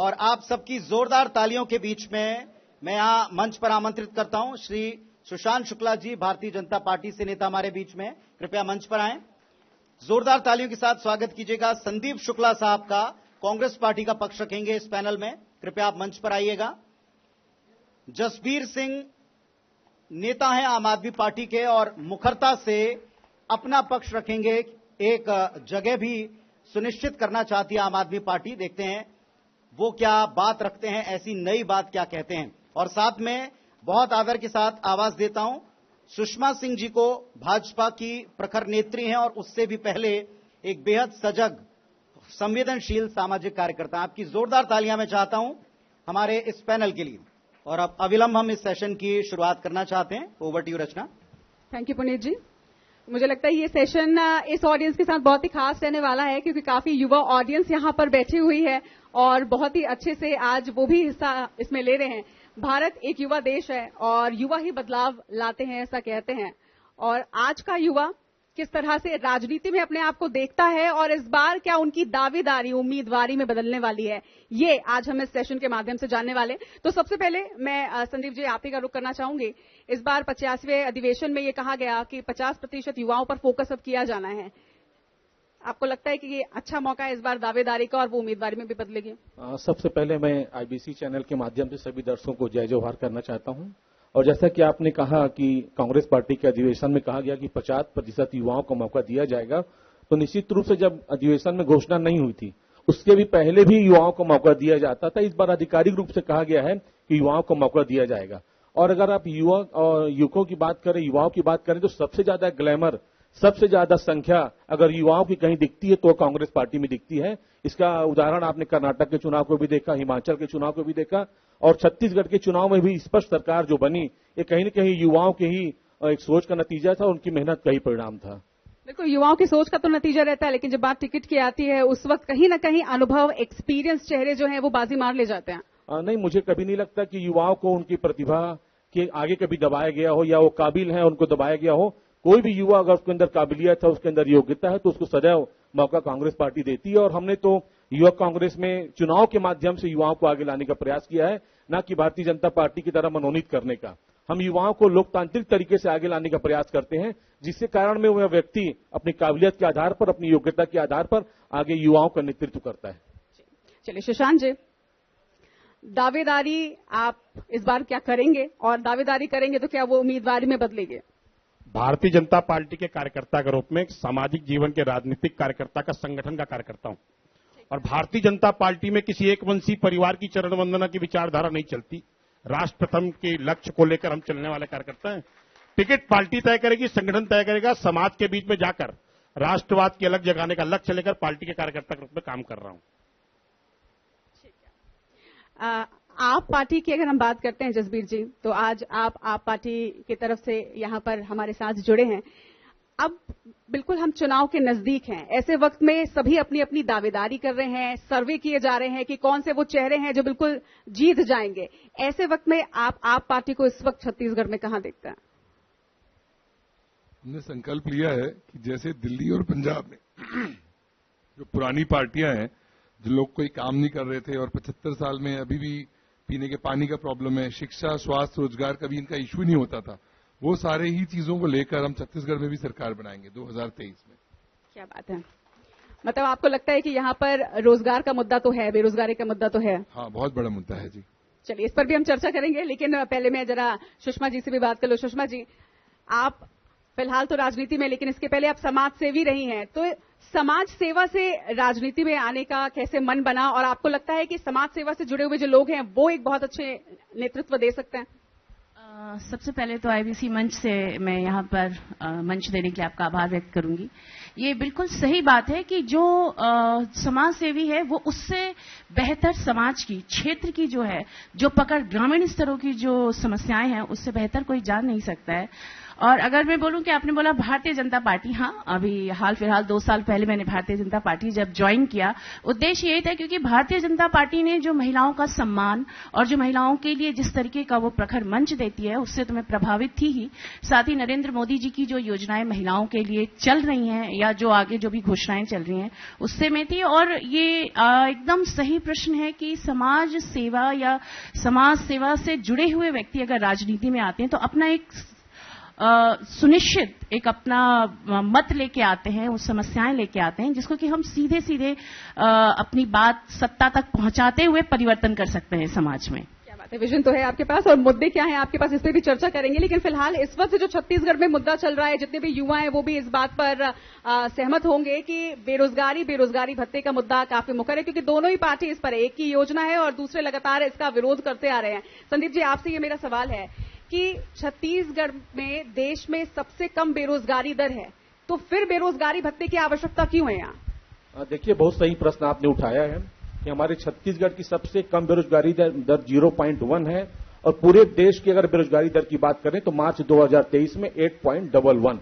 और आप सबकी जोरदार तालियों के बीच में मैं यहां मंच पर आमंत्रित करता हूं श्री सुशांत शुक्ला जी, भारतीय जनता पार्टी से नेता हमारे बीच में, कृपया मंच पर आएं। जोरदार तालियों के साथ स्वागत कीजिएगा संदीप शुक्ला साहब का, कांग्रेस पार्टी का पक्ष रखेंगे इस पैनल में, कृपया आप मंच पर आइएगा। जसबीर सिंह नेता हैं आम आदमी पार्टी के और मुखरता से अपना पक्ष रखेंगे, एक जगह भी सुनिश्चित करना चाहती है आम आदमी पार्टी, देखते हैं वो क्या बात रखते हैं, ऐसी नई बात क्या कहते हैं। और साथ में बहुत आदर के साथ आवाज देता हूं सुषमा सिंह जी को, भाजपा की प्रखर नेत्री हैं और उससे भी पहले एक बेहद सजग संवेदनशील सामाजिक कार्यकर्ता। आपकी जोरदार तालियां मैं चाहता हूं हमारे इस पैनल के लिए। और अब अविलंब हम इस सेशन की शुरुआत करना चाहते हैं। Over to you Rachna. Thank you Puneet ji. मुझे लगता है ये सेशन इस ऑडियंस के साथ बहुत ही खास रहने वाला है, क्योंकि काफी युवा ऑडियंस यहां पर बैठी हुई है और बहुत ही अच्छे से आज वो भी हिस्सा इसमें ले रहे हैं। भारत एक युवा देश है और युवा ही बदलाव लाते हैं, ऐसा कहते हैं। और आज का युवा किस तरह से राजनीति में अपने आप को देखता है और इस बार क्या उनकी दावेदारी उम्मीदवारी में बदलने वाली है, ये आज हम इस सेशन के माध्यम से जानने वाले। तो सबसे पहले मैं संदीप जी आप ही का रुख करना चाहूंगी। इस बार 85वें अधिवेशन में ये कहा गया कि 50% युवाओं पर फोकस अब किया जाना है। आपको लगता है कि ये अच्छा मौका है इस बार दावेदारी का और वो उम्मीदवारी में भी बदलेगी? सबसे पहले मैं आईबीसी चैनल के माध्यम से सभी दर्शकों को जय जोहार करना चाहता हूं। और जैसा कि आपने कहा कि कांग्रेस पार्टी के अधिवेशन में कहा गया कि 50% युवाओं को मौका दिया जाएगा, तो निश्चित रूप से जब अधिवेशन में घोषणा नहीं हुई थी उसके भी पहले भी युवाओं को मौका दिया जाता था। इस बार आधिकारिक रूप से कहा गया है कि युवाओं को मौका दिया जाएगा। और अगर आप युवा और युवकों की बात करें, युवाओं की बात करें, तो सबसे ज्यादा ग्लैमर, सबसे ज्यादा संख्या अगर युवाओं की कहीं दिखती है तो कांग्रेस पार्टी में दिखती है। इसका उदाहरण आपने कर्नाटक के चुनाव को भी देखा, हिमाचल के चुनाव को भी देखा और छत्तीसगढ़ के चुनाव में भी स्पष्ट सरकार जो बनी, ये कहीं न कहीं युवाओं के ही एक सोच का नतीजा था, उनकी मेहनत का ही परिणाम था। देखो, युवाओं की सोच का तो नतीजा रहता है, लेकिन जब बात टिकट की आती है उस वक्त कहीं ना कहीं अनुभव, एक्सपीरियंस चेहरे जो हैं वो बाजी मार ले जाते हैं। नहीं, मुझे कभी नहीं लगता कि युवाओं को उनकी प्रतिभा के आगे कभी दबाया गया हो या वो काबिल है उनको दबाया गया हो। कोई भी युवा अगर उसके अंदर काबिलियत है, उसके अंदर योग्यता है, तो उसको सदैव मौका कांग्रेस पार्टी देती है। और हमने तो युवा कांग्रेस में चुनाव के माध्यम से युवाओं को आगे लाने का प्रयास किया है, न कि भारतीय जनता पार्टी की तरह मनोनीत करने का। हम युवाओं को लोकतांत्रिक तरीके से आगे लाने का प्रयास करते हैं, जिसके कारण में वह व्यक्ति अपनी काबिलियत के आधार पर, अपनी योग्यता के आधार पर आगे युवाओं का नेतृत्व करता है। चलिए सुशांत जी, दावेदारी आप इस बार क्या करेंगे और दावेदारी करेंगे तो क्या वो उम्मीदवारी में बदलेंगे? भारतीय जनता पार्टी के कार्यकर्ता के रूप में सामाजिक जीवन के राजनीतिक कार्यकर्ता का, संगठन का कार्यकर्ता हूं और भारतीय जनता पार्टी में किसी एक वंशीय परिवार की चरण वंदना की विचारधारा नहीं चलती। राष्ट्र प्रथम के लक्ष्य को लेकर हम चलने वाले कार्यकर्ता हैं। टिकट पार्टी तय करेगी, संगठन तय करेगा। समाज के बीच में जाकर राष्ट्रवाद की अलग जगाने का लक्ष्य लेकर पार्टी के कार्यकर्ता के रूप में काम कर रहा हूं। आप पार्टी की अगर हम बात करते हैं जसबीर जी, तो आज आप पार्टी की तरफ से यहां पर हमारे साथ जुड़े हैं। अब बिल्कुल हम चुनाव के नजदीक हैं, ऐसे वक्त में सभी अपनी अपनी दावेदारी कर रहे हैं, सर्वे किए जा रहे हैं कि कौन से वो चेहरे हैं जो बिल्कुल जीत जाएंगे। ऐसे वक्त में आप पार्टी को इस वक्त छत्तीसगढ़ में कहां देखते हैं? हमने संकल्प लिया है कि जैसे दिल्ली और पंजाब में जो पुरानी पार्टियां हैं, जो लोग कोई काम नहीं कर रहे थे और 75 साल में अभी भी पीने के पानी का प्रॉब्लम है, शिक्षा, स्वास्थ्य, रोजगार का भी इनका इश्यू नहीं होता था, वो सारे ही चीजों को लेकर हम छत्तीसगढ़ में भी सरकार बनाएंगे 2023 में। क्या बात है, मतलब आपको लगता है कि यहाँ पर रोजगार का मुद्दा तो है, बेरोजगारी का मुद्दा तो है? हाँ, बहुत बड़ा मुद्दा है जी। चलिए, इस पर भी हम चर्चा करेंगे, लेकिन पहले मैं जरा सुषमा जी से भी बात कर लूं। सुषमा जी, आप फिलहाल तो राजनीति में, लेकिन इसके पहले आप समाज सेवी रही हैं, तो समाज सेवा से राजनीति में आने का कैसे मन बना और आपको लगता है कि समाज सेवा से जुड़े हुए जो लोग हैं वो एक बहुत अच्छे नेतृत्व दे सकते हैं? सबसे पहले तो आईबीसी मंच से मैं यहाँ पर मंच देने के लिए आपका आभार व्यक्त करूंगी। ये बिल्कुल सही बात है कि जो समाज सेवी है वो उससे बेहतर समाज की, क्षेत्र की जो है, जो पकड़ ग्रामीण स्तरों की जो समस्याएं हैं उससे बेहतर कोई जान नहीं सकता है। और अगर मैं बोलूं कि आपने बोला भारतीय जनता पार्टी, हाँ, अभी हाल फिलहाल 2 साल पहले मैंने भारतीय जनता पार्टी जब ज्वाइन किया, उद्देश्य यही था क्योंकि भारतीय जनता पार्टी ने जो महिलाओं का सम्मान और जो महिलाओं के लिए जिस तरीके का वो प्रखर मंच देती है, उससे तो मैं प्रभावित थी ही। साथ ही नरेंद्र मोदी जी की जो योजनाएं महिलाओं के लिए चल रही हैं या जो आगे जो भी घोषणाएं चल रही हैं, उससे मैं थी। और ये एकदम सही प्रश्न है कि समाज सेवा या समाज सेवा से जुड़े हुए व्यक्ति अगर राजनीति में आते हैं तो अपना एक सुनिश्चित एक अपना मत लेके आते हैं, उस समस्याएं लेके आते हैं जिसको कि हम सीधे सीधे अपनी बात सत्ता तक पहुंचाते हुए परिवर्तन कर सकते हैं समाज में। क्या बात है, विजन तो है आपके पास और मुद्दे क्या हैं आपके पास, इस पे भी चर्चा करेंगे। लेकिन फिलहाल इस वक्त जो छत्तीसगढ़ में मुद्दा चल रहा है, जितने भी युवा हैं वो भी इस बात पर सहमत होंगे कि बेरोजगारी भत्ते का मुद्दा काफी मुखर है, क्योंकि दोनों ही पार्टी इस पर, एक की योजना है और दूसरे लगातार इसका विरोध करते आ रहे हैं। संदीप जी, आपसे ये मेरा सवाल है कि छत्तीसगढ़ में देश में सबसे कम बेरोजगारी दर है, तो फिर बेरोजगारी भत्ते की आवश्यकता क्यों है यहाँ? देखिए, बहुत सही प्रश्न आपने उठाया है कि हमारे छत्तीसगढ़ की सबसे कम बेरोजगारी दर 0.1 है और पूरे देश की अगर बेरोजगारी दर की बात करें तो मार्च 2023 में 8.11।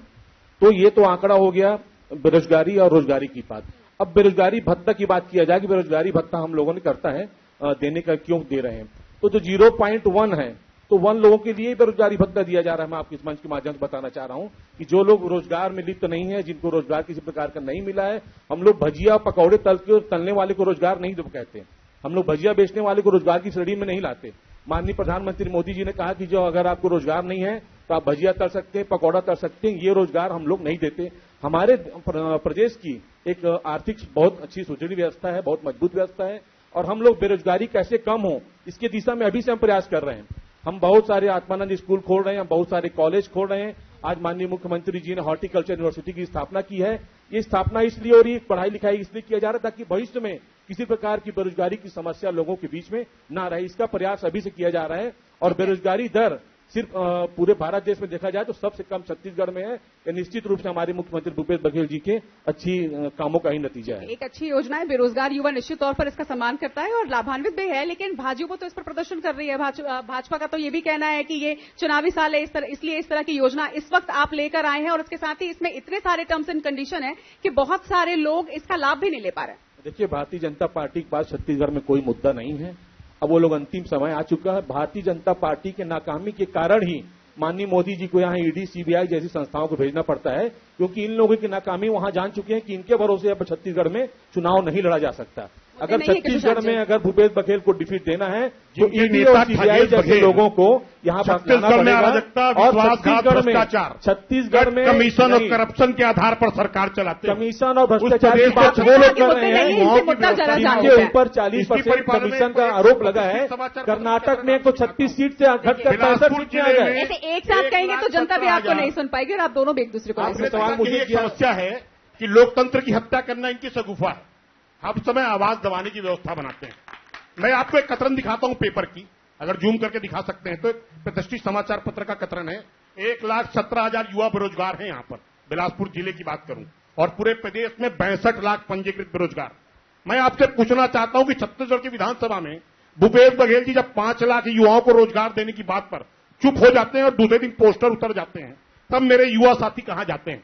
तो ये तो आंकड़ा हो गया बेरोजगारी और रोजगारी की बात। अब बेरोजगारी भत्ता की बात किया जाए कि बेरोजगारी भत्ता हम लोगों ने करता है, देने का क्यों दे रहे हैं, तो जो 0.1 है तो 1 लोगों के लिए बेरोजगारी भत्ता दिया जा रहा है। मैं आपके इस मंच के माध्यम से बताना चाह रहा हूं कि जो लोग रोजगार में लिप्त नहीं है, जिनको रोजगार किसी प्रकार का नहीं मिला है, हम लोग भजिया पकौड़े तलने वाले को रोजगार नहीं कहते हैं, हम लोग भजिया बेचने वाले को रोजगार की श्रेणी में नहीं लाते। माननीय प्रधानमंत्री मोदी जी ने कहा कि जो अगर आपको रोजगार नहीं है तो आप भजिया तल सकते हैं, पकौड़ा तल सकते हैं, ये रोजगार हम लोग नहीं देते। हमारे प्रदेश की एक आर्थिक बहुत अच्छी सुदृढ़ व्यवस्था है, बहुत मजबूत व्यवस्था है और हम लोग बेरोजगारी कैसे कम हो इसके दिशा में अभी से हम प्रयास कर रहे हैं। हम बहुत सारे आत्मानंद स्कूल खोल रहे हैं, हम बहुत सारे कॉलेज खोल रहे हैं। आज माननीय मुख्यमंत्री जी ने हॉर्टिकल्चर यूनिवर्सिटी की स्थापना की है। ये स्थापना इसलिए हो रही है, पढ़ाई लिखाई इसलिए किया जा रहा है ताकि भविष्य में किसी प्रकार की बेरोजगारी की समस्या लोगों के बीच में ना रहे। इसका प्रयास अभी से किया जा रहा है और बेरोजगारी दर सिर्फ पूरे भारत देश में देखा जाए तो सबसे कम छत्तीसगढ़ में है। ये निश्चित रूप से हमारे मुख्यमंत्री भूपेश बघेल जी के अच्छी कामों का ही नतीजा है। एक अच्छी योजना है, बेरोजगार युवा निश्चित तौर पर इसका सम्मान करता है और लाभान्वित भी है, लेकिन भाजपा तो इस पर प्रदर्शन कर रही है। भाजपा का तो ये भी कहना है कि ये चुनावी साल है, इसलिए इस तरह की योजना इस वक्त आप लेकर आए हैं और उसके साथ ही इसमें इतने सारे टर्म्स एंड कंडीशन है कि बहुत सारे लोग इसका लाभ भी नहीं ले पा रहे। देखिए, भारतीय जनता पार्टी के पास छत्तीसगढ़ में कोई मुद्दा नहीं है। अब वो लोग अंतिम समय आ चुका है। भारतीय जनता पार्टी के नाकामी के कारण ही माननीय मोदी जी को यहाँ ईडी, सीबीआई जैसी संस्थाओं को भेजना पड़ता है, क्योंकि इन लोगों की नाकामी वहां जान चुके हैं कि इनके भरोसे अब छत्तीसगढ़ में चुनाव नहीं लड़ा जा सकता। अगर छत्तीसगढ़ में अगर भूपेश बघेल को डिफीट देना है तो ईडी और सीबीआई जैसे लोगों को यहाँ छत्तीसगढ़ में अराजकता, विश्वासघात, भ्रष्टाचार, छत्तीसगढ़ में कमीशन और करप्शन के आधार पर सरकार चलाते हैं। कमीशन और भ्रष्टाचार की बात वो लोग कर रहे हैं, इनके ऊपर 40% कमीशन का आरोप लगा है। कर्नाटक में 136 सीट से घटकर 65 सीट में आ गए। एक साथ कहेंगे तो जनता भी आपको नहीं सुन पाएगी और आप दोनों भी एक दूसरे को। सवाल मुझे समस्या है कि लोकतंत्र की हत्या करना इनकी सगुफा है। हर समय आवाज दबाने की व्यवस्था बनाते हैं। मैं आपको एक कतरन दिखाता हूं पेपर की, अगर जूम करके दिखा सकते हैं तो। एक प्रतिष्ठित समाचार पत्र का कतरन है। 1,17,000 युवा बेरोजगार हैं यहां पर, बिलासपुर जिले की बात करूं, और पूरे प्रदेश में 62 लाख पंजीकृत बेरोजगार। मैं आपसे पूछना चाहता हूं कि छत्तीसगढ़ की विधानसभा में भूपेश बघेल जी जब 5 लाख युवाओं को रोजगार देने की बात पर चुप हो जाते हैं और दूसरे दिन पोस्टर उतर जाते हैं, तब मेरे युवा साथी कहां जाते हैं?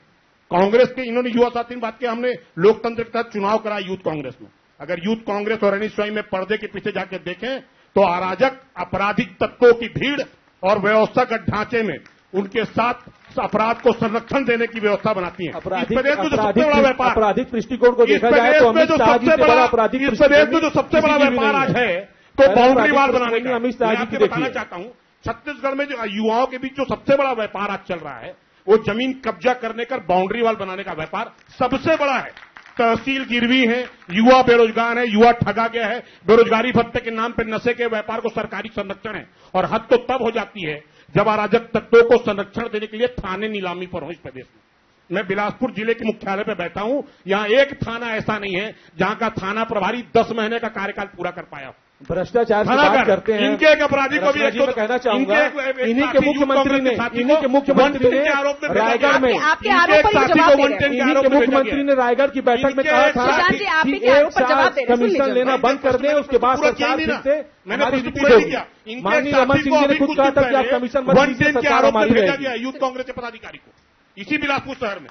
कांग्रेस के इन्होंने युवा साथी ने बात की, हमने लोकतंत्र के तहत चुनाव कराया यूथ कांग्रेस में। अगर यूथ कांग्रेस और एनएसयूआई में पर्दे के पीछे जाकर देखें तो अराजक आपराधिक तत्वों की भीड़ और व्यवस्थागत ढांचे में उनके साथ अपराध को संरक्षण देने की व्यवस्था बनाती है। आपराधिक दृष्टिकोण को देखा जाए तो अमित शाह जी से बड़ा आपराधिक इस प्रदेश में जो सबसे बड़ा व्यापार आज है तो बाउंड्री वाल बनाने का। अमित शाह जी की बताना चाहता हूं, छत्तीसगढ़ में जो युवाओं के बीच जो सबसे बड़ा व्यापार आज चल रहा है वो जमीन कब्जा करने का, बाउंड्री वाल बनाने का व्यापार सबसे बड़ा है। तहसील गिरवी है, युवा बेरोजगार है, युवा ठगा गया है, बेरोजगारी भत्ते के नाम पर नशे के व्यापार को सरकारी संरक्षण है। और हद तो तब हो जाती है जब अराजक तत्वों को संरक्षण देने के लिए थाने नीलामी पर हो इस प्रदेश में। मैं बिलासपुर जिले के मुख्यालय पर बैठा हूं, यहां एक थाना ऐसा नहीं है जहां का थाना प्रभारी 10 महीने का कार्यकाल पूरा कर पाया। भ्रष्टाचार की खड़ा बात कर करते हैं। इनके एक अपराधी को भी रचना जी, मैं कहना चाहूंगा इन्हीं के मुख्यमंत्री ने रायगढ़ में आपके आरोप पर ही जवाब दे रहे हैं। इन्हीं के मुख्यमंत्री ने रायगढ़ की बैठक में कहा था सुशांत जी, आप ही कि के आरोप एक पर जवाब साल दे रहे हैं। सुन कमीशन लीजिए। लेना बंद कर दें, उसके बाद सरकार फिर से हमारी ड्यूटी देगी। माननीय रमन सिंह जी ने खुद कहा था कि आप कमीशन मत दीजिए, सरकार हमारी रहेगी। यूथ कांग्रेस के पदाधिकारी को इसी बिलासपुर शहर में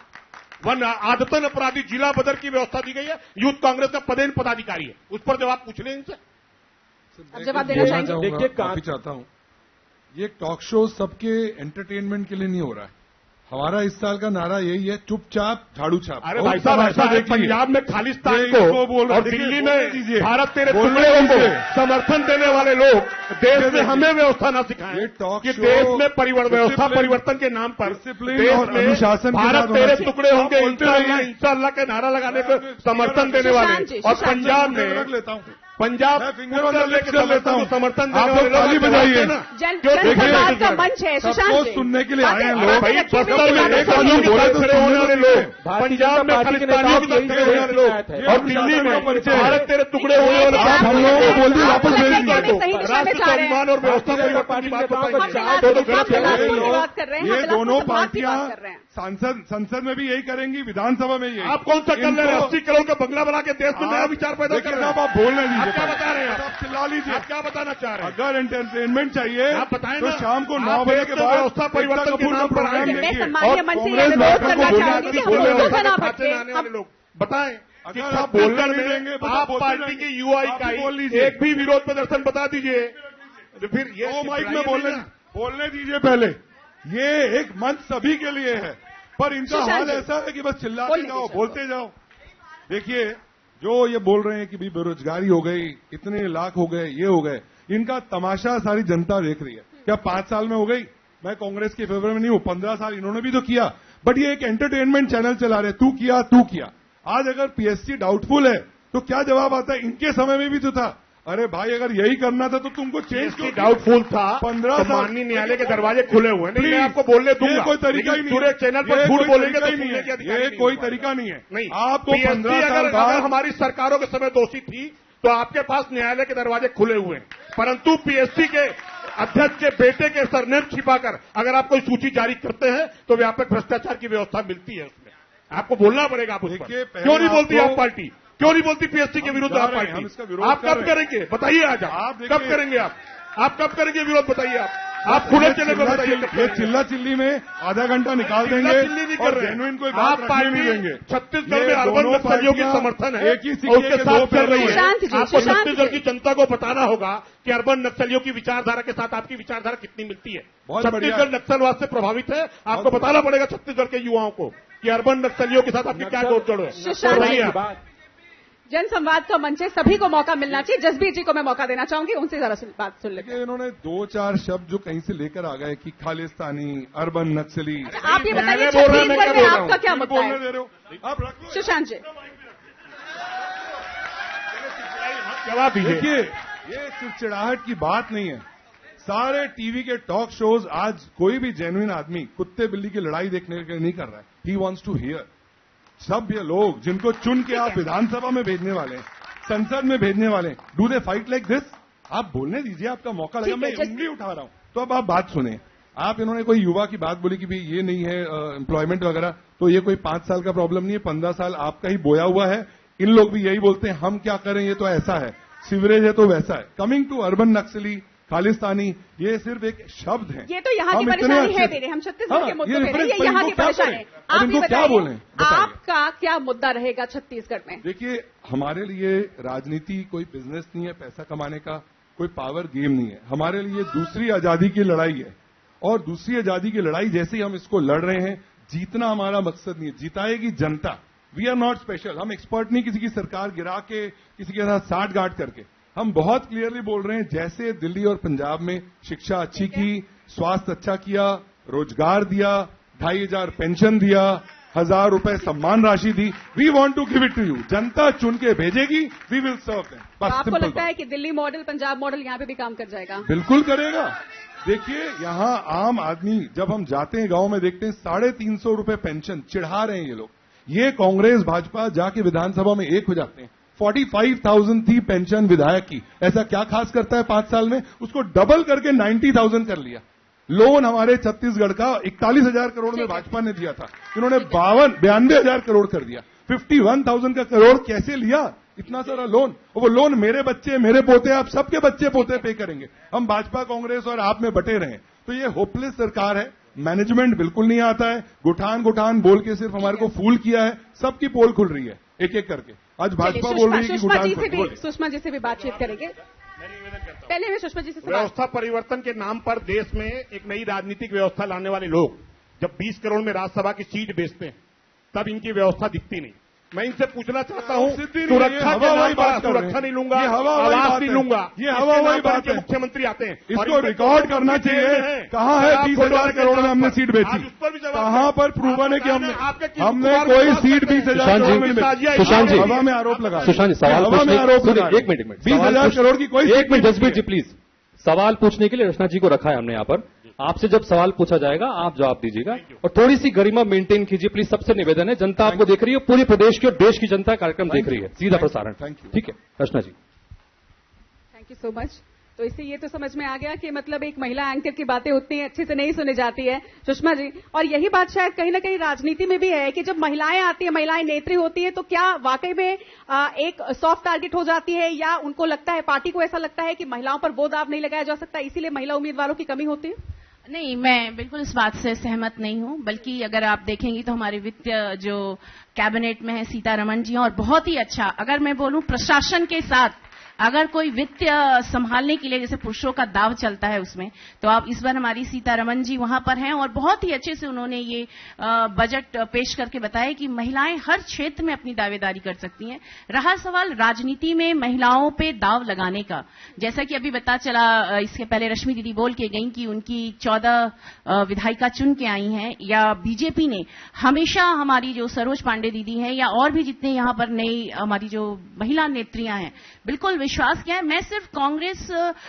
वन आदतन अपराधी जिला बदर की व्यवस्था दी गई है। यूथ कांग्रेस का पदेन पदाधिकारी है, उस पर जवाब पूछ लें इनसे। अब जवाब देना चाहेंगे? देखिए, काफी चाहता हूं, ये टॉक शो सबके एंटरटेनमेंट के लिए नहीं हो रहा है। हमारा इस साल का नारा यही है, चुपचाप झाड़ू छाप। अरे भाई साहब, ऐसा है पंजाब में खालिस्तान को और दिल्ली में भारत तेरे टुकड़े को समर्थन देने वाले लोग देश में हमें व्यवस्था ना सिखाएं कि देश में व्यवस्था परिवर्तन के नाम पर देश में भारत तेरे टुकड़े होंगे इंशाअल्लाह के नारा लगाने को समर्थन देने वाले, और पंजाब में पंजाब लेता हूँ समर्थन देने वाले लोग बजाइए ना। जनसंवाद का मंच है सुशांत जी, सुनने के लिए आए हैं लोग। भाई बस्तर में एक आदमी बोले खड़े होने वाले लोग, पंजाब में खालिस्तानियों के साथ खड़े होने वाले लोग, और दिल्ली में भारत तेरे टुकड़े होने वाले लोग हम लोगों को बोल दिए वापस भेज दिया। राष्ट्र सम्मान और व्यवस्था परिवर्तन की बात बताइए। ये दोनों पार्टियां संसद में भी यही करेंगी, विधानसभा में यही। आप कौन सा कर रहे हैं? 80 करोड़ का बंगला बना के देश में नया विचार पैदा कर रहे हैं। आप बोलने दीजिए, आप क्या बता रहे हैं? आप चिल्ला लीजिए। आप क्या बताना चाह रहे हैं? अगर एंटरटेनमेंट चाहिए आप बताएं तो ना। शाम को 9 बजे के बाद व्यवस्था परिवर्तन के नाम पर आएंगे मैं सम्मानीय मंच से ये अनुरोध करना चाहूंगी कि हम उर्दू का ना भटके। आने वाले लोग बताएं कि अगर आप बोलने नहीं देंगे, में तो आप बोलते पार्टी रहेंगे। की युवा आप ही बोल इकाई लीजिए। एक भी विरोध प्रदर्शन बता दीजिए, तो फिर ये दो माइक में बोलने दीजिए। पहले ये एक मंच सभी के लिए है, पर इनका हाल ऐसा है कि बस चिल्लाते जाओ, बोलते जाओ। देखिए, जो ये बोल रहे हैं कि भी बेरोजगारी हो गई, इतने लाख हो गए, ये हो गए, इनका तमाशा सारी जनता देख रही है। क्या 5 साल में हो गई? मैं कांग्रेस के फेवर में नहीं हूं, 15 साल इन्होंने भी तो किया, बट ये एक एंटरटेनमेंट चैनल चला रहे, तू किया। आज अगर पीएससी डाउटफुल है तो क्या जवाब आता है? इनके समय में भी तो था। अरे भाई, अगर यही करना था तो तुमको चेंज क्यों? डाउटफुल था 15 साल। माननीय न्यायालय के दरवाजे खुले हुए हैं। मैं आपको बोलने दूंगा, ये कोई तरीका ही नहीं है। पूरे चैनल पर झूठ बोलेंगे तो नहीं है, ये कोई तरीका नहीं है। नहीं, आपको पीएससी 15 साल अगर हमारी सरकारों के समय दोषी थी तो आपके पास न्यायालय के दरवाजे खुले हुए हैं, परंतु पीएससी के अध्यक्ष के बेटे के सरनेम छिपाकर अगर आप कोई सूची जारी करते हैं तो व्यापक भ्रष्टाचार की व्यवस्था मिलती है। उसमें आपको बोलना पड़ेगा। आप उस पर क्यों नहीं बोलती आप पार्टी? क्यों नहीं बोलती पीएससी के विरुद्ध आप पार्टी? आप कब करेंगे बताइए? आज आप कब करेंगे? आप कब करेंगे विरोध बताइए? आप खुले चले को बताइए। ये चिल्ला चिल्ली में आधा घंटा निकाल देंगे, चिल्ली नहीं कर रहे हैं। कोई आप पार्टी देंगे। छत्तीसगढ़ में अर्बन नक्सलियों की समर्थन है, एक ही और उसके साथ चल रही है। सुशांत जी, आपको सुशांत छत्तीसगढ़ जी। की जनता को बताना होगा कि अर्बन नक्सलियों की विचारधारा के साथ आपकी विचारधारा कितनी मिलती है। बहुत बढ़िया। छत्तीसगढ़ नक्सलवाद से प्रभावित है, आपको बताना पड़ेगा छत्तीसगढ़ के युवाओं को कि अर्बन नक्सलियों के साथ आपकी क्या जोड़ है। सुशांत जी, जनसंवाद का मंच है, सभी को मौका मिलना चाहिए। जसबीर जी को मैं मौका देना चाहूंगी, उनसे जरा बात सुन लेते हैं। इन्होंने 2-4 शब्द जो कहीं से लेकर आ गए कि खालिस्तानी, अर्बन नक्सली। आप ये बताइए छत्तीसगढ़ में आपका क्या मुद्दा है? दे रहे हो आप रख लो। सुशांत जी, जवाब दीजिए। देखिए, ये चिड़चिड़ाहट की बात नहीं है। सारे टीवी के टॉक शोज आज कोई भी जेन्युइन आदमी कुत्ते बिल्ली की लड़ाई देखने के लिए नहीं कर रहा है। He wants to hear. सब ये लोग जिनको चुन के आप विधानसभा में भेजने वाले, संसद में भेजने वाले, do they fight like this? आप बोलने दीजिए, आपका मौका लगा। मैं उंगली उठा रहा हूं तो अब आप बात सुने। आप इन्होंने कोई युवा की बात बोली कि भाई ये नहीं है एम्प्लॉयमेंट वगैरह, तो ये कोई 5 साल का प्रॉब्लम नहीं है, 15 साल आपका ही बोया हुआ है। इन लोग भी यही बोलते हैं, हम क्या करें, ये तो ऐसा है, सीवरेज है तो वैसा है। कमिंग टू अर्बन नक्सली, खालिस्तानी, ये सिर्फ एक शब्द है। ये तो यहाँ की परेशानी है मेरे, हम छत्तीसगढ़ के मुद्दों पे नहीं, ये यहाँ की परेशानी है। आप ये क्या बोले? आपका क्या मुद्दा रहेगा छत्तीसगढ़ में? देखिए, हमारे लिए राजनीति कोई बिजनेस नहीं है, पैसा कमाने का कोई पावर गेम नहीं है। हमारे लिए दूसरी आजादी की लड़ाई है, और दूसरी आजादी की लड़ाई जैसे ही हम इसको लड़ रहे हैं, जीतना हमारा मकसद नहीं है, जिताएगी जनता। We are not special. हम एक्सपर्ट नहीं किसी की सरकार गिरा के, किसी के साथ साठ गांठ करके। हम बहुत क्लियरली बोल रहे हैं, जैसे दिल्ली और पंजाब में शिक्षा अच्छी की, स्वास्थ्य अच्छा किया, रोजगार दिया, 2500 पेंशन दिया, 1000 रुपए सम्मान राशि दी, we want to give it to you. जनता चुन के भेजेगी, वी विल सर्व देम। बस आपको लगता है कि दिल्ली मॉडल, पंजाब मॉडल यहाँ पे भी काम कर जाएगा? बिल्कुल करेगा। देखिए, यहां आम आदमी जब हम जाते हैं गांव में देखते हैं 350 रुपए पेंशन चिढ़ा रहे हैं ये लोग। ये कांग्रेस भाजपा जाके विधानसभा में एक हो जाते हैं, 45,000 थी पेंशन विधायक की, ऐसा क्या खास करता है 5 साल में? उसको डबल करके 90,000 कर लिया। लोन हमारे छत्तीसगढ़ का 41,000 करोड़ में भाजपा ने दिया था, इन्होंने 92,000 करोड़ कर दिया। 51,000 का करोड़ कैसे लिया इतना सारा लोन? और वो लोन मेरे बच्चे, मेरे पोते, आप सबके बच्चे पोते पे करेंगे। हम भाजपा, कांग्रेस और आप में बटे रहे। तो ये होपलेस सरकार है, मैनेजमेंट बिल्कुल नहीं आता है, गुठान बोल के सिर्फ हमारे को फूल किया है। सबकी पोल खुल रही है एक एक करके। आज भाजपा बोल रही है कि सुषमा जी से भी बातचीत करेंगे। पहले मैं सुषमा जी से व्यवस्था परिवर्तन के नाम पर देश में एक नई राजनीतिक व्यवस्था लाने वाले लोग जब 20 करोड़ में राज्यसभा की सीट बेचते हैं तब इनकी व्यवस्था दिखती नहीं। मैं इनसे पूछना चाहता हूं, सुरक्षा के नाम पर सुरक्षा नहीं लूंगा, आवास नहीं लूंगा, ये हवाई बात है। मुख्यमंत्री आते हैं, इसको रिकॉर्ड करना चाहिए। कहां है 20,000 करोड़ में हमने सीट बेची? कहां पर प्रूवन है कि हमने कोई सीट 20,000 करोड़ में नहीं? सुशांत जी, हवा में आरोप लगा, सुशांत जी सवाल हवा में आरोप लगा। 1 मिनट 20,000 करोड़ की कोई एक मिनट जसबीर जी प्लीज। सवाल पूछने के लिए रचना जी को रखा है हमने यहाँ पर। आपसे जब सवाल पूछा जाएगा आप जवाब दीजिएगा और थोड़ी सी गरिमा मेंटेन कीजिए प्लीज। सबसे निवेदन है, जनता आपको देख रही है, पूरे प्रदेश की और देश की जनता कार्यक्रम देख रही है, सीधा प्रसारण। ठीक है Rachna ji. Thank you so much. तो इससे ये तो समझ में आ गया कि मतलब एक महिला एंकर की बातें उतनी अच्छे से नहीं सुनी जाती है सुषमा जी। और यही बात शायद कहीं ना कहीं राजनीति में भी है कि जब महिलाएं आती है, महिलाएं नेत्री होती है, तो क्या वाकई में एक सॉफ्ट टारगेट हो जाती है, या उनको लगता है, पार्टी को ऐसा लगता है कि महिलाओं पर वो दाव नहीं लगाया जा सकता, इसीलिए महिला उम्मीदवारों की कमी होती है? नहीं, मैं बिल्कुल इस बात से सहमत नहीं हूं। बल्कि अगर आप देखेंगी तो हमारे वित्त जो कैबिनेट में है सीतारमण जी, और बहुत ही अच्छा, अगर मैं बोलूं प्रशासन के साथ अगर कोई वित्त संभालने के लिए जैसे पुरुषों का दाव चलता है उसमें, तो आप इस बार हमारी सीतारमण जी वहां पर हैं और बहुत ही अच्छे से उन्होंने ये बजट पेश करके बताया कि महिलाएं हर क्षेत्र में अपनी दावेदारी कर सकती हैं। रहा सवाल राजनीति में महिलाओं पे दाव लगाने का, जैसा कि अभी पता चला, इसके पहले रश्मि दीदी बोल के गई कि उनकी 14 विधायिका चुन के आई हैं, या बीजेपी ने हमेशा हमारी जो सरोज पांडे दीदी हैं या और भी जितने यहां पर नई हमारी जो महिला नेत्रियां हैं, बिल्कुल विश्वास किया है। मैं सिर्फ कांग्रेस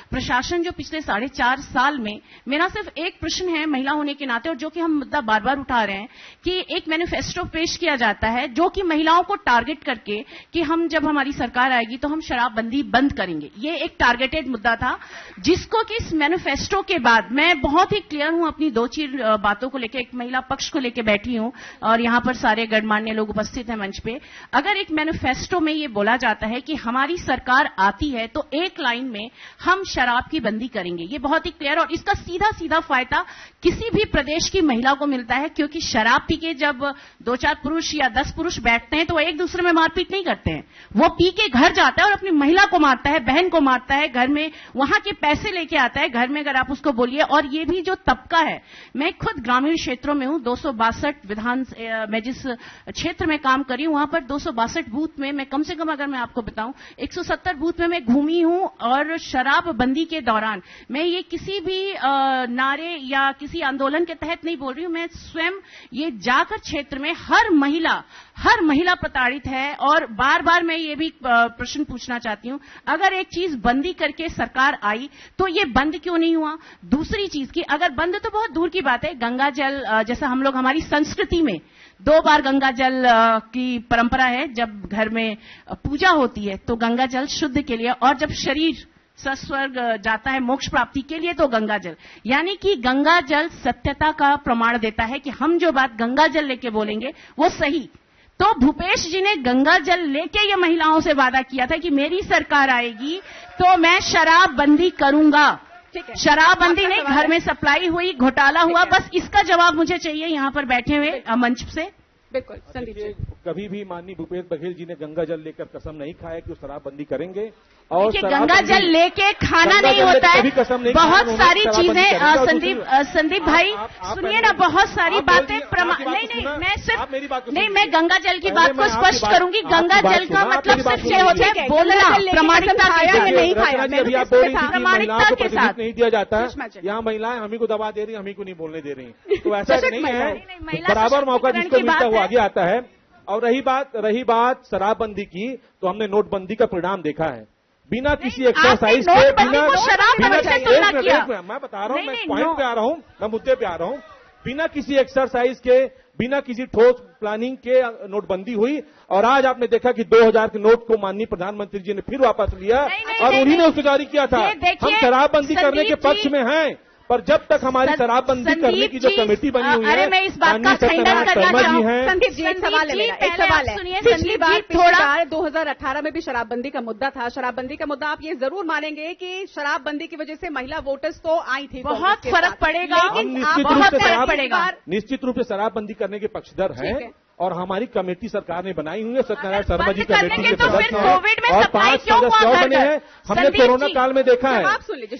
प्रशासन जो पिछले 4.5 साल में, मेरा सिर्फ एक प्रश्न है महिला होने के नाते, और जो कि हम मुद्दा बार बार उठा रहे हैं कि एक मैनिफेस्टो पेश किया जाता है जो कि महिलाओं को टारगेट करके कि हम जब हमारी सरकार आएगी तो हम शराबबंदी बंद करेंगे। ये एक टारगेटेड मुद्दा था, जिसको कि इस मैनिफेस्टो के बाद मैं बहुत ही क्लियर हूं अपनी 2-4 बातों को लेकर, एक महिला पक्ष को लेकर बैठी हूं और यहां पर सारे गणमान्य लोग उपस्थित हैं मंच पे। अगर एक मैनिफेस्टो में ये बोला जाता है कि हमारी सरकार आती है तो एक लाइन में हम शराब की बंदी करेंगे, ये बहुत ही क्लियर, और इसका सीधा सीधा फायदा किसी भी प्रदेश की महिला को मिलता है, क्योंकि शराब पी के जब 2-4 पुरुष या 10 पुरुष बैठते हैं तो वो एक दूसरे में मारपीट नहीं करते हैं, वो पी के घर जाता है और अपनी महिला को मारता है, बहन को मारता है, घर में वहां के पैसे लेके आता है घर में, अगर आप उसको बोलिए। और ये भी जो तबका है, मैं खुद ग्रामीण क्षेत्रों में हूं, 262 मैं जिस क्षेत्र में काम करी हूं वहां पर 262 बूथ में मैं कम से कम, अगर मैं आपको बताऊं, 170 बूथ में मैं घूमी हूं। और शराबबंदी के दौरान मैं ये किसी भी नारे या किसी आंदोलन के तहत नहीं बोल रही हूं, मैं स्वयं ये जाकर क्षेत्र में हर महिला प्रताड़ित है। और बार बार मैं ये भी प्रश्न पूछना चाहती हूं, अगर एक चीज बंदी करके सरकार आई तो ये बंद क्यों नहीं हुआ? दूसरी चीज की अगर बंद, तो बहुत दूर की बात है, गंगा जल जैसा हम लोग, हमारी संस्कृति में 2 बार गंगा जल की परंपरा है, जब घर में पूजा होती है तो गंगा जल शुद्ध के लिए, और जब शरीर सस्वर्ग जाता है मोक्ष प्राप्ति के लिए तो गंगा जल, यानी कि गंगा जल सत्यता का प्रमाण देता है कि हम जो बात गंगा जल लेके बोलेंगे वो सही। तो भूपेश जी ने गंगा जल लेके ये महिलाओं से वादा किया था कि मेरी सरकार आएगी तो मैं शराबबंदी करूंगा। शराबबंदी नहीं, घर में सप्लाई हुई, घोटाला हुआ, बस इसका जवाब मुझे चाहिए यहां पर बैठे हुए मंच से। बिल्कुल संदीप जी, कभी भी माननीय भूपेश बघेल जी ने गंगा जल लेकर कसम नहीं खाया कि वो शराबबंदी करेंगे। और गंगा जल लेके खाना नहीं होता है, बहुत सारी चीजें संदीप भाई सुनिए ना, बहुत सारी बातें नहीं, मैं गंगा जल की बात को स्पष्ट करूंगी। गंगा जल का मतलब सिर्फ ये होता है बोलना, प्रमाणिकता के साथ नहीं दिया जाता है। यहाँ महिलाएं हमी को दबा दे रही, हमी को नहीं बोलने दे रही, तो ऐसा नहीं है, बराबर मौका जिसको मिलता है वो आगे आता है। और रही बात शराबबंदी की, तो हमने नोटबंदी का परिणाम देखा है, बिना किसी एक्सरसाइज के, मैं बता रहा हूं, मैं पॉइंट पे आ रहा हूं, मैं मुद्दे पे आ रहा हूं। बिना किसी एक्सरसाइज के, बिना किसी ठोस प्लानिंग के नोटबंदी हुई और आज आपने देखा कि 2000 के नोट को माननीय प्रधानमंत्री जी ने फिर वापस लिया और उन्हीं ने उसको जारी किया था। हम शराबबंदी करने के पक्ष में हैं, पर जब तक हमारी शराबबंदी करने की जो कमेटी बनी हुई है, मैं इस बात का खंडन करना चाहूँ। संदीप जी, एक सवाल है, एक सवाल है। पिछली बार 2018 में भी शराबबंदी का मुद्दा था। शराबबंदी का मुद्दा आप ये जरूर मानेंगे कि शराबबंदी की वजह से महिला वोटर्स तो आई थी, बहुत फर्क पड़ेगा, लेकिन निश्चित रूप से शराबबंदी करने के पक्षधर हैं और हमारी कमेटी सरकार ने बनाई हुई है। सत्यनारायण शर्मा जी कमेटी के सदस्य हैं और 5 सदस्य और बने हैं। हमने कोरोना काल में देखा है,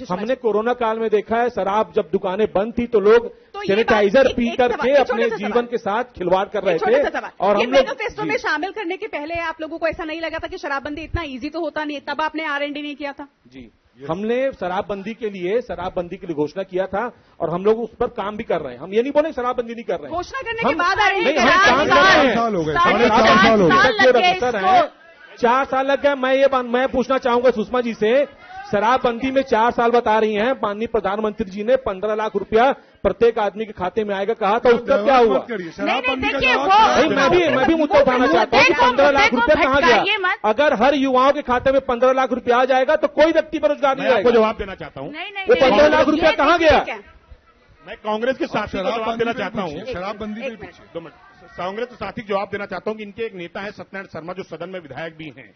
हमने कोरोना काल में देखा है शराब जब दुकानें बंद थी तो लोग सैनिटाइजर पी करके अपने जीवन के साथ खिलवाड़ कर रहे थे। और हम मैनिफेस्टो में शामिल करने के पहले आप लोगों को ऐसा नहीं लगा था कि शराबबंदी इतना ईजी तो होता नहीं, तब आपने R&D नहीं किया था? जी, हमने शराबबंदी के लिए घोषणा किया था और हम लोग उस पर काम भी कर रहे हैं। हम ये नहीं बोले शराबबंदी नहीं कर रहे हैं, घोषणा करने के बाद आ रहे हैं। 4 साल लग गए। मैं पूछना चाहूंगा सुषमा जी से, शराबबंदी में 4 साल बता रही हैं, माननीय प्रधानमंत्री जी ने 15 लाख रुपया प्रत्येक आदमी के खाते में आएगा कहा था, उसका क्या हुआ? मैं भी मुद्दा उठाना चाहता हूँ कि 15 लाख रुपया कहाँ गया? अगर हर युवाओं के खाते में 15 लाख रुपया आ जाएगा तो कोई व्यक्ति बेरोजगार नहीं रहेगा। जवाब देना चाहता हूँ, वो 15 लाख रुपया कहाँ गया? मैं कांग्रेस के साथी को जवाब देना चाहता हूँ। शराबबंदी के पीछे कांग्रेस के साथी को जवाब देना चाहता हूँ कि इनके एक नेता है सत्यनारायण शर्मा जो सदन में विधायक भी हैं,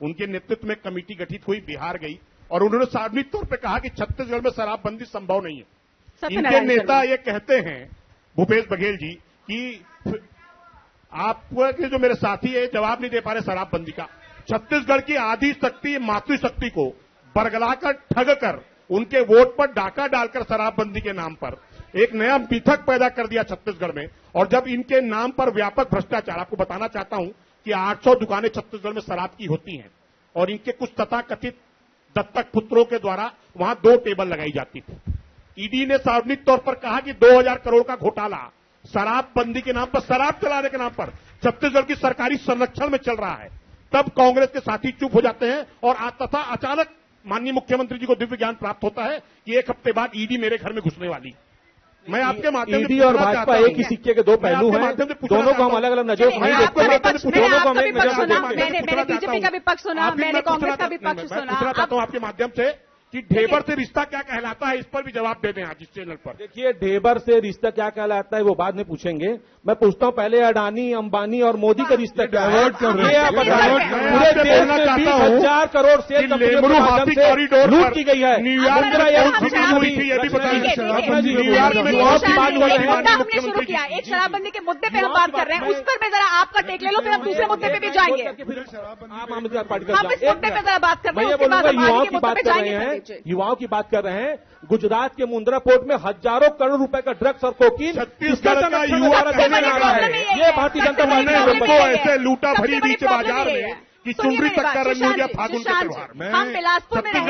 उनके नेतृत्व में कमेटी गठित हुई, बिहार गई और उन्होंने सार्वजनिक तौर पर कहा कि छत्तीसगढ़ में शराबबंदी संभव नहीं है। इनके नेता ये कहते हैं, भूपेश बघेल जी, कि आपके जो मेरे साथी है जवाब नहीं दे पा रहे शराबबंदी का। छत्तीसगढ़ की आधी शक्ति, मातृशक्ति को बरगलाकर, ठग कर, उनके वोट पर डाका डालकर शराबबंदी के नाम पर एक नया मिथक पैदा कर दिया छत्तीसगढ़ में। और जब इनके नाम पर व्यापक भ्रष्टाचार, आपको बताना चाहता हूं कि 800 दुकानें छत्तीसगढ़ में शराब की होती हैं और इनके कुछ तथाकथित दत्तक पुत्रों के द्वारा वहां 2 टेबल लगाई जाती थी। ईडी ने सार्वजनिक तौर पर कहा कि 2000 करोड़ का घोटाला शराबबंदी के नाम पर, शराब चलाने के नाम पर छत्तीसगढ़ की सरकारी संरक्षण में चल रहा है। तब कांग्रेस के साथी चुप हो जाते हैं और तथा अचानक माननीय मुख्यमंत्री जी को दिव्य ज्ञान प्राप्त होता है कि 1 हफ्ते बाद ईडी मेरे घर में घुसने वाली। मैं आपके माध्यम से ईडी और भाजपा एक ही सिक्के के 2 पहलू हैं, दोनों को हम अलग अलग नजर नहीं देखते। दोनों को हम एक नजर देखते हैं। मैंने बीजेपी का भी पक्ष सुना, मैंने कांग्रेस का भी पक्ष सुना। पूछना चाहता हूं आपके माध्यम से कि ढेबर से रिश्ता क्या कहलाता है, इस पर भी जवाब दे दें आज इस चैनल पर। देखिए, ढेबर से रिश्ता क्या कहलाता है वो बाद में पूछेंगे। मैं पूछता हूं पहले अडानी, अंबानी और मोदी का रिश्ता क्या है? पूरे देश में 20,000 करोड़ से लूट की गई है। हमने शुरू किया, एक शराबबंदी के मुद्दे पे हम बात कर रहे हैं, उस पर जरा आपका टेक ले लो, फिर हम दूसरे मुद्दे पे भी जाएंगे। हम इस मुद्दे पे जरा बात कर रहे हैं, उसके बाद युवाओं की बात कर रहे हैं, युवाओं की बात कर रहे हैं। गुजरात के मुंद्रा पोर्ट में हजारों करोड़ रुपए का ड्रग्स और कोकीन छत्तीसगढ़ का युवा ये भारतीय जनता पार्टी को ऐसे लूटा भरी बीच बाजार में कि चुनरी तक का रंग हो गया फागुन के त्योहार में। हम बिलासपुर में रहे,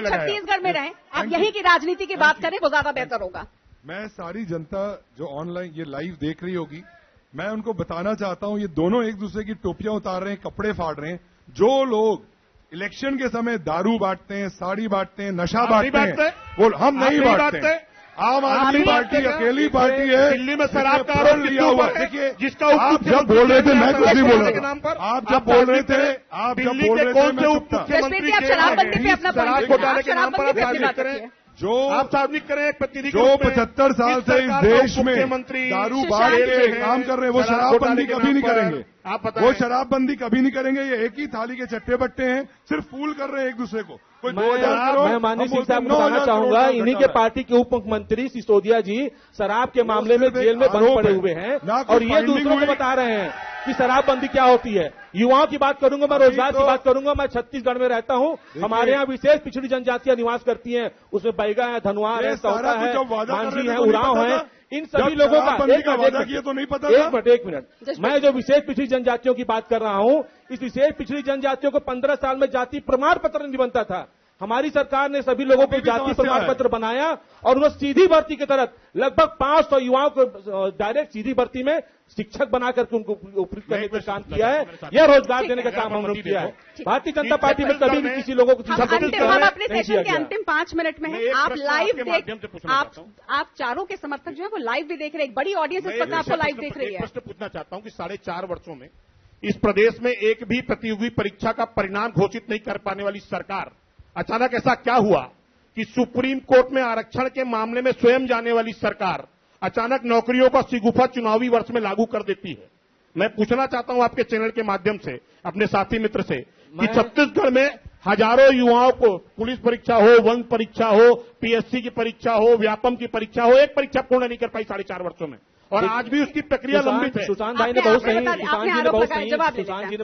छत्तीसगढ़ में रहे, अब यहीं की राजनीति की बात करें वो ज्यादा बेहतर होगा। मैं सारी जनता जो ऑनलाइन ये लाइव देख रही होगी, मैं उनको बताना चाहता हूं, ये दोनों एक दूसरे की टोपियां उतार रहे हैं, कपड़े फाड़ रहे हैं। जो लोग इलेक्शन के समय दारू बांटते हैं, साड़ी बांटते हैं, नशा बांटते हैं, वो हम नहीं बांटते। आम आदमी पार्टी अकेली पार्टी है। दिल्ली में शराब का आरोप लिया हुआ है। देखिए, जिसका आप जब बोल रहे थे मैं कुछ नहीं बोल रहा था। आप जब बोल रहे थे, आप जब बोल रहे थे, मैं चुप था। शराबबंदी पे अपना शराब घोटाले के नाम पर आप सार्वजनिक करें, जो आप सार्वजनिक करें, जो 75 साल से इस देश में दारू बांट के काम कर रहे हैं, वो शराबबंदी कभी नहीं करेंगे। वो शराबबंदी कभी नहीं करेंगे। ये एक ही थाली के चट्टे बट्टे हैं, सिर्फ फूल कर रहे हैं एक दूसरे को। मैं माननीय सिंह साहब को बताना चाहूंगा, इन्हीं के पार्टी के उप मुख्यमंत्री सिसोदिया जी शराब के मामले में जेल में बंद पड़े हुए हैं और ये दूसरों को बता रहे हैं कि शराबबंदी क्या होती है। युवाओं की बात करूंगा, मैं रोजगार की बात करूंगा। मैं छत्तीसगढ़ में रहता हूं, हमारे यहाँ विशेष पिछड़ी जनजातियां निवास करती हैं, उसमें बैगा है, धनुआर है, सौता है, मांझी है, उरांव है। इन सभी लोगों का एक मिनट, मैं जो विशेष पिछड़ी जनजातियों की बात कर रहा हूं, इस विशेष पिछड़ी जनजातियों को 15 साल में जाति प्रमाण पत्र नहीं बनता था। हमारी सरकार ने सभी लोगों को जाति प्रमाण पत्र बनाया और वो सीधी भर्ती के तहत लगभग 500 युवाओं को डायरेक्ट सीधी भर्ती में शिक्षक बना करके उनको उपयुक्त करने का काम किया है। यह रोजगार देने का काम हम लोग किया है। भारतीय जनता पार्टी में कभी भी किसी लोगों को हम अपने सेशन के अंतिम 5 मिनट में है। आप लाइव आप चारों के समर्थक जो है वो लाइव भी देख रहे हैं। एक बड़ी ऑडियंस इस वक्त आपको लाइव देख रही है। प्रश्न पूछना चाहता हूं कि 4.5 वर्षों में इस प्रदेश में एक भी प्रतियोगी परीक्षा का परिणाम घोषित नहीं कर पाने वाली सरकार, अचानक ऐसा क्या हुआ कि सुप्रीम कोर्ट में आरक्षण के मामले में स्वयं जाने वाली सरकार अचानक नौकरियों का शिगुफा चुनावी वर्ष में लागू कर देती है? मैं पूछना चाहता हूं आपके चैनल के माध्यम से अपने साथी मित्र से कि छत्तीसगढ़ में हजारों युवाओं को पुलिस परीक्षा हो, वन परीक्षा हो, पीएससी की परीक्षा हो, व्यापम की परीक्षा हो, एक परीक्षा पूर्ण नहीं कर पाई 4.5 वर्षों में, और आज भी उसकी प्रक्रिया लंबित है। सुशांत भाई ने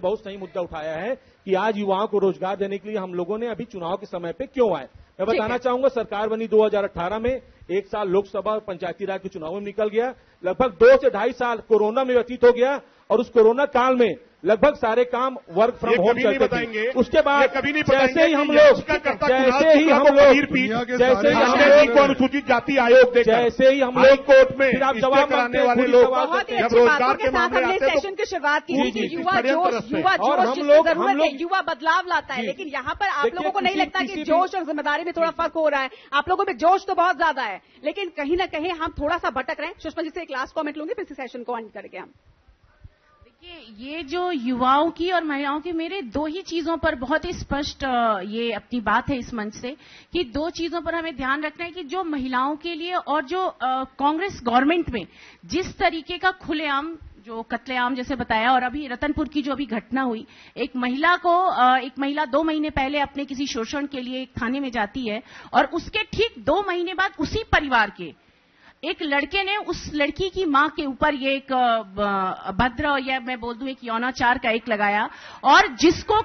बहुत सही मुद्दा उठाया है कि आज युवाओं को रोजगार देने के लिए हम लोगों ने अभी चुनाव के समय पे क्यों आए। मैं बताना चाहूंगा, सरकार बनी 2018 में, 1 साल लोकसभा और पंचायती राज के चुनाव में निकल गया, लगभग 2 से 2.5 साल कोरोना में व्यतीत हो गया और उस कोरोना काल में लगभग सारे काम वर्क फ्रॉम होम चलते थे। उसके बाद जैसे ही हम लोग अनुसूचित जाति आयोग जैसे ही हम लोग कोर्ट में फिर आप जवाब कराने वाले लोग जब रोजगार के मामले आते हैं सेशन की शुरुआत की थी। युवा जोश युवा बदलाव लाता है, लेकिन यहाँ पर आप लोगों को नहीं लगता कि जोश और जिम्मेदारी में थोड़ा फर्क हो रहा है? आप लोगों में जोश तो बहुत ज्यादा है, लेकिन कहीं ना कहीं हम थोड़ा सा भटक रहे हैं। सुषमा जी से एक लास्ट कमेंट लूंगी, फिर सेशन को एंड करेंगे हम। ये जो युवाओं की और महिलाओं की, मेरे 2 ही चीजों पर बहुत ही स्पष्ट ये अपनी बात है इस मंच से कि 2 चीजों पर हमें ध्यान रखना है कि जो महिलाओं के लिए और जो कांग्रेस गवर्नमेंट में जिस तरीके का खुलेआम जो कत्लेआम जैसे बताया, और अभी रतनपुर की जो अभी घटना हुई, एक महिला 2 महीने पहले अपने किसी शोषण के लिए एक थाने में जाती है और उसके ठीक 2 महीने बाद उसी परिवार के एक लड़के ने उस लड़की की मां के ऊपर ये एक भद्र या मैं बोल दूं एक यौनाचार का एक लगाया, और जिसको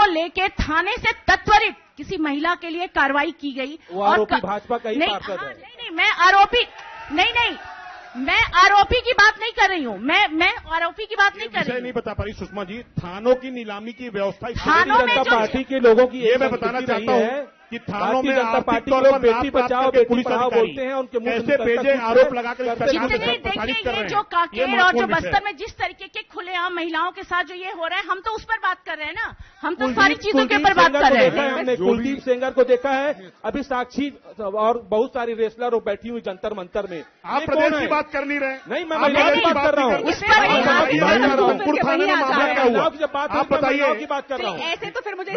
लेके थाने से तत्वरित किसी महिला के लिए कार्रवाई की गई। और भाजपा का ही पार्षद है। नहीं, मैं आरोपी की बात नहीं कर रही हूं। मैं आरोपी की बात नहीं कर रही हूं। नहीं बता पा रही सुषमा जी, थानों की नीलामी की व्यवस्था थानों में पार्टी के लोगों की ये मैं बताना चाहता हूं कि थानों में जनता पार्टी को बेटी बचाओ बेटी पढ़ाओ बोलते हैं, उनके मुंह से बेजे आरोप लगाकर देखिए जो कांकेर और जो बस्तर में जिस तरीके के खुलेआम महिलाओं के साथ जो ये हो रहा है, हम तो उस पर बात कर रहे हैं ना, हम तो सारी चीजों के ऊपर बात कर रहे हैं। हमने कुलदीप सेंगर को देखा है, अभी साक्षी और बहुत सारी रेसलर बैठी हुई जंतर मंतर में। आप प्रदेश की बात कर नहीं रहे? नहीं, मैं महिला की बात कर रहा हूँ। आप बताइए की बात कर रहा हूँ। ऐसे तो फिर मुझे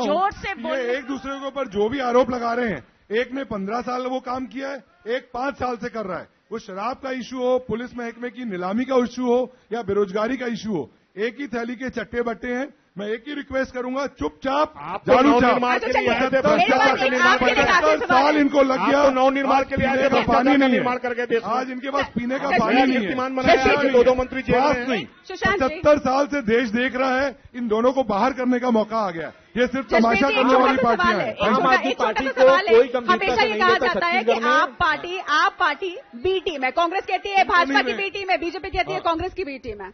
जोर से बोलिए। एक दूसरे के ऊपर जो भी आरोप लगा रहे हैं, एक ने 15 साल वो काम किया है, एक 5 साल से कर रहा है। वो शराब का इशू हो, पुलिस महकमे की नीलामी का इशू हो या बेरोजगारी का इशू हो, एक ही थैली के चट्टे बट्टे हैं। मैं एक ही रिक्वेस्ट करूंगा, चुपचाप झाड़ू साल इनको लग गया, नवनिर्माण के लिए पानी नहीं निर्माण करके आज इनके पास पीने का पानी नहीं है। 2 मंत्री नहीं, 70 साल से देश देख रहा है, इन दोनों को बाहर करने का मौका आ गया। ये सिर्फ तमाशा करने वाली पार्टियां हैं। हमेशा ये कहा जाता है कि आप पार्टी बी टीम है, कांग्रेस कहती है भाजपा की बी टीम है, बीजेपी कहती है कांग्रेस की बी टीम है।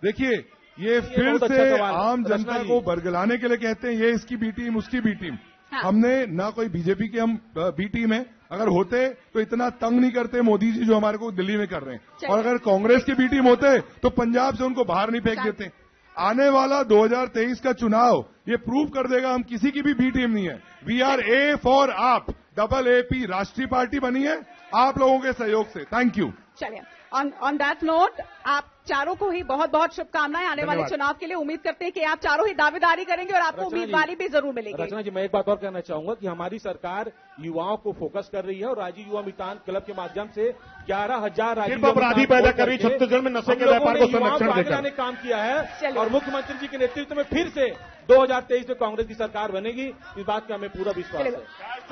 देखिए, ये फिर से आम जनता को बरगलाने के लिए कहते हैं ये इसकी बी टीम उसकी बी टीम। हमने ना कोई बीजेपी के हम बी टीम है, अगर होते तो इतना तंग नहीं करते मोदी जी जो हमारे को दिल्ली में कर रहे हैं, और अगर कांग्रेस की बी टीम होते तो पंजाब से उनको बाहर नहीं फेंक देते। आने वाला 2023 का चुनाव ये प्रूव कर देगा हम किसी की भी बी टीम नहीं है। वी आर ए फॉर आप, AAP राष्ट्रीय पार्टी बनी है आप लोगों के सहयोग से। Thank you. चलिए, ऑन दैट नोट आप चारों को ही बहुत बहुत शुभकामनाएं आने वाले चुनाव के लिए। उम्मीद करते हैं कि आप चारों ही दावेदारी करेंगे और आपको उम्मीदवारी भी जरूर मिलेगी। रचना जी, मैं एक बात और कहना चाहूंगा कि हमारी सरकार युवाओं को फोकस कर रही है और राजीव युवा मितान क्लब के माध्यम से 11,000 अपराधी पैदा कर रही छत्तीसगढ़ में नशे के व्यापार को संरक्षण देकर काम किया है। और मुख्यमंत्री जी के नेतृत्व में फिर से 2023 में कांग्रेस की सरकार बनेगी, इस बात का हमें पूरा विश्वास है।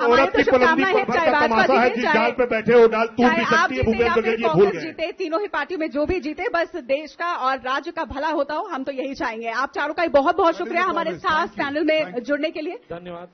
औरत की बुलंदी पर भर तमाशा है, जिस डाल पे बैठे हो डाल टूट भी सकती है। भूपेंद्र बघेल जी भूल गए। जीते, तीनों ही पार्टियों में जो भी जीते, बस देश का और राज्य का भला होता हो, हम तो यही चाहेंगे। आप चारों का बहुत बहुत शुक्रिया हमारे खास पैनल में जुड़ने के लिए। धन्यवाद।